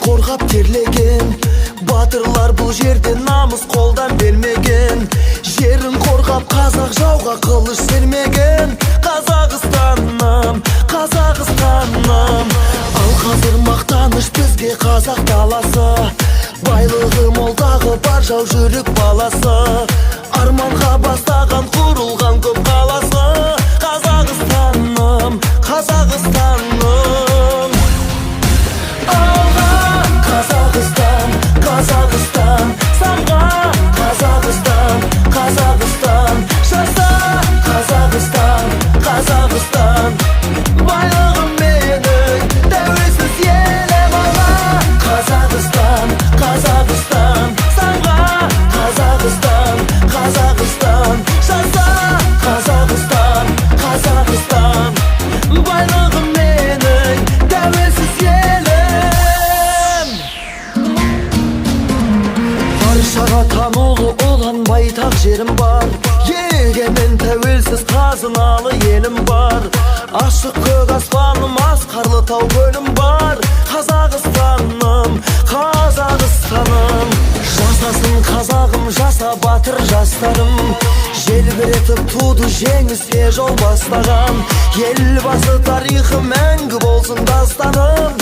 Қорғап терлеген батырлар бұл жерде намыс қолдан бермеген, жерін қорғап қазақ жауға қылыш сермеген. Қазақстаным, Қазақстаным, ал қазір мақтаныш бізге қазақ даласы, байлығы молдағы бар жау жүрек баласы, арманға бастаған құрылған көп қаласы. Қазақстаным, Қазақстаным, Қазақстан, самға Қазақстан, Қазақстан, жаса Қазақстан, Қазақстан, байлығым менің тәуелсіз елім алға. Қазақстан, Қазақстан, самға Қазақстан, Қазақстан, жаса Қазақстан, Қазақстан, байлығым менің тәуелсіз елім. Баршаға танулы olan байтақ жерім бар, егемен тәуелсіз қазыналы елім бар. Ашық көк аспаным, асқарлы тау көлім бар. Қазақстаным, Қазақстаным, жасасын қазағым, жаса батыр жастарым. Желбіретіп туды жеңіске жол бастаған, елбасы тарихы мәңгі болсын дастаным.